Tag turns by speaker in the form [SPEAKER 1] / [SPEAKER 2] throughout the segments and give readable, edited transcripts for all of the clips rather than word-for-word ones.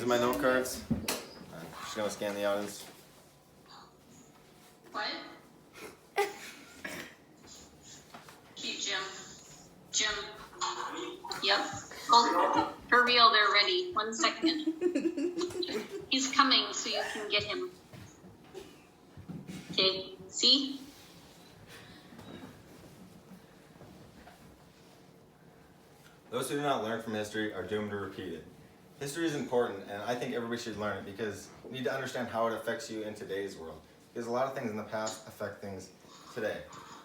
[SPEAKER 1] Here's my note cards. I'm just gonna scan the audience.
[SPEAKER 2] What? Keep Jim. Jim. Yep. Oh, for real, they're ready. 1 second. He's coming, so you can get him. Okay, see?
[SPEAKER 1] Those who do not learn from history are doomed to repeat it. History is important, and I think everybody should learn it because you need to understand how it affects you in today's world. Because a lot of things in the past affect things today.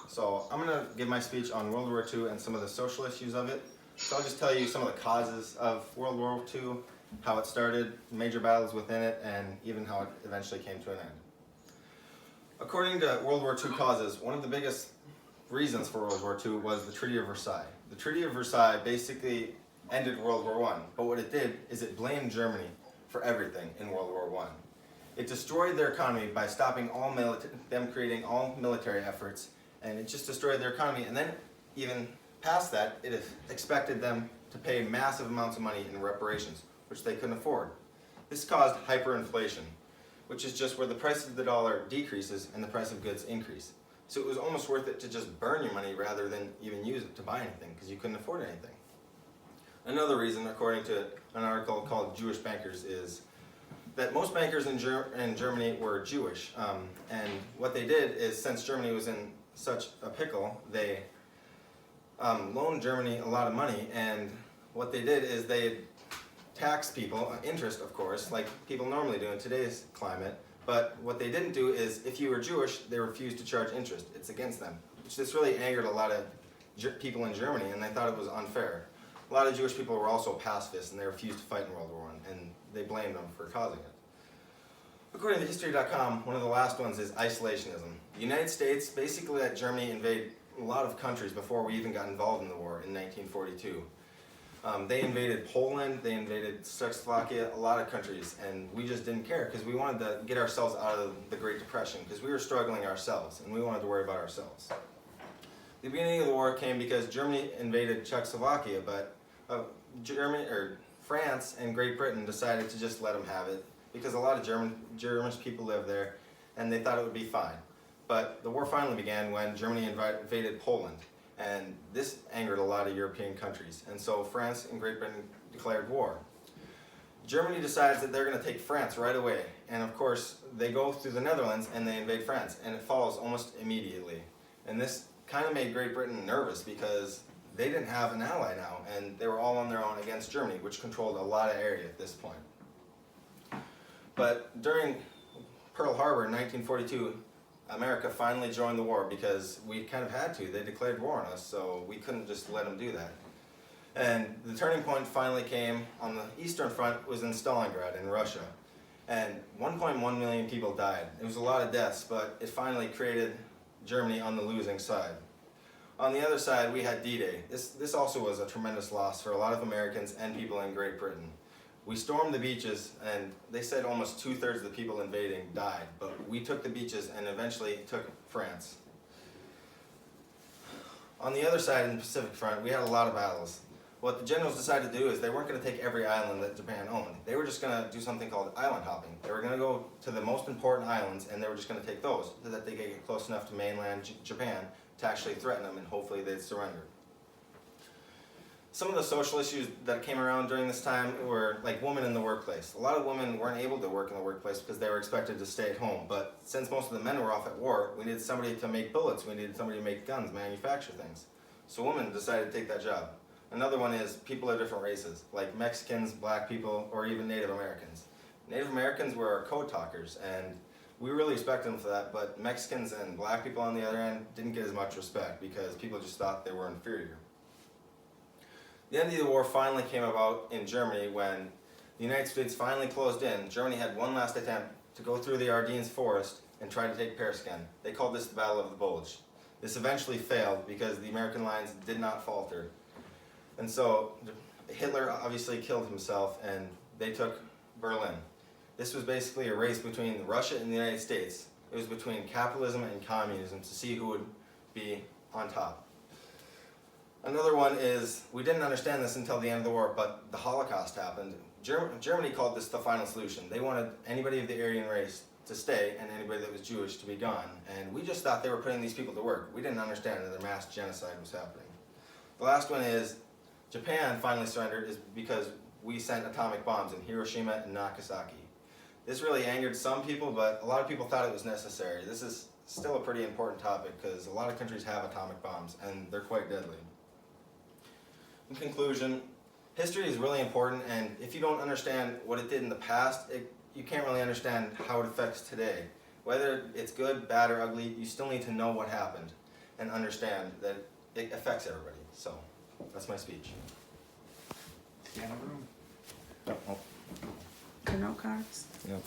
[SPEAKER 1] So I'm going to give my speech on World War II and some of the social issues of it. So I'll just tell you some of the causes of World War II, how it started, major battles within it, and even how it eventually came to an end. According to World War II causes, one of the biggest reasons for World War II was the Treaty of Versailles. The Treaty of Versailles basically ended World War I, but what it did is it blamed Germany for everything in World War I. It destroyed their economy by stopping them creating all military efforts, and it just destroyed their economy. And then even past that, it expected them to pay massive amounts of money in reparations, which they couldn't afford. This caused hyperinflation, which is just where the price of the dollar decreases and the price of goods increase. So it was almost worth it to just burn your money rather than even use it to buy anything because you couldn't afford anything. Another reason, according to an article called Jewish Bankers, is that most bankers in Germany were Jewish. And what they did is, since Germany was in such a pickle, they loaned Germany a lot of money. And what they did is they taxed people, interest of course, like people normally do in today's climate. But what they didn't do is, if you were Jewish, they refused to charge interest. It's against them. Which this really angered a lot of people in Germany, and they thought it was unfair. A lot of Jewish people were also pacifists, and they refused to fight in World War I, and they blamed them for causing it. According to History.com, one of the last ones is isolationism. The United States basically let Germany invade a lot of countries before we even got involved in the war in 1942. They invaded Poland, they invaded Czechoslovakia, a lot of countries, and we just didn't care because we wanted to get ourselves out of the Great Depression because we were struggling ourselves, and we wanted to worry about ourselves. The beginning of the war came because Germany invaded Czechoslovakia, but France and Great Britain decided to just let them have it because a lot of German people live there, and they thought it would be fine. But the war finally began when Germany invaded Poland, and this angered a lot of European countries, and so France and Great Britain declared war. Germany decides that they're going to take France right away, and of course they go through the Netherlands and they invade France, and it follows almost immediately. And this kind of made Great Britain nervous because they didn't have an ally now, and they were all on their own against Germany, which controlled a lot of area at this point. But during Pearl Harbor in 1942, America finally joined the war because we kind of had to. They declared war on us, so we couldn't just let them do that. And the turning point finally came on the Eastern Front, was in Stalingrad in Russia. And 1.1 million people died. It was a lot of deaths, but it finally created Germany on the losing side. On the other side, we had D-Day. This also was a tremendous loss for a lot of Americans and people in Great Britain. We stormed the beaches, and they said almost 2/3 of the people invading died, but we took the beaches and eventually took France. On the other side, in the Pacific Front, we had a lot of battles. What the generals decided to do is they weren't going to take every island that Japan owned. They were just going to do something called island hopping. They were going to go to the most important islands, and they were just going to take those so that they could get close enough to mainland Japan to actually threaten them, and hopefully they'd surrender. Some of the social issues that came around during this time were like women in the workplace. A lot of women weren't able to work in the workplace because they were expected to stay at home. But since most of the men were off at war, we needed somebody to make bullets, we needed somebody to make guns, manufacture things. So women decided to take that job. Another one is people of different races, like Mexicans, black people, or even Native Americans. Native Americans were our code talkers, and we really respected them for that, but Mexicans and black people on the other end didn't get as much respect because people just thought they were inferior. The end of the war finally came about in Germany when the United States finally closed in. Germany had one last attempt to go through the Ardennes forest and try to take Paris again. They called this the Battle of the Bulge. This eventually failed because the American lines did not falter. And so Hitler obviously killed himself, and they took Berlin. This was basically a race between Russia and the United States. It was between capitalism and communism to see who would be on top. Another one is, we didn't understand this until the end of the war, but the Holocaust happened. Germany called this the final solution. They wanted anybody of the Aryan race to stay and anybody that was Jewish to be gone. And we just thought they were putting these people to work. We didn't understand that their mass genocide was happening. The last one is Japan finally surrendered is because we sent atomic bombs in Hiroshima and Nagasaki. This really angered some people, but a lot of people thought it was necessary. This is still a pretty important topic because a lot of countries have atomic bombs and they're quite deadly. In conclusion, history is really important, and if you don't understand what it did in the past, you can't really understand how it affects today. Whether it's good, bad, or ugly, you still need to know what happened and understand that it affects everybody. So, that's my speech.
[SPEAKER 3] Scan the room.
[SPEAKER 4] Your note cards?
[SPEAKER 1] Yep.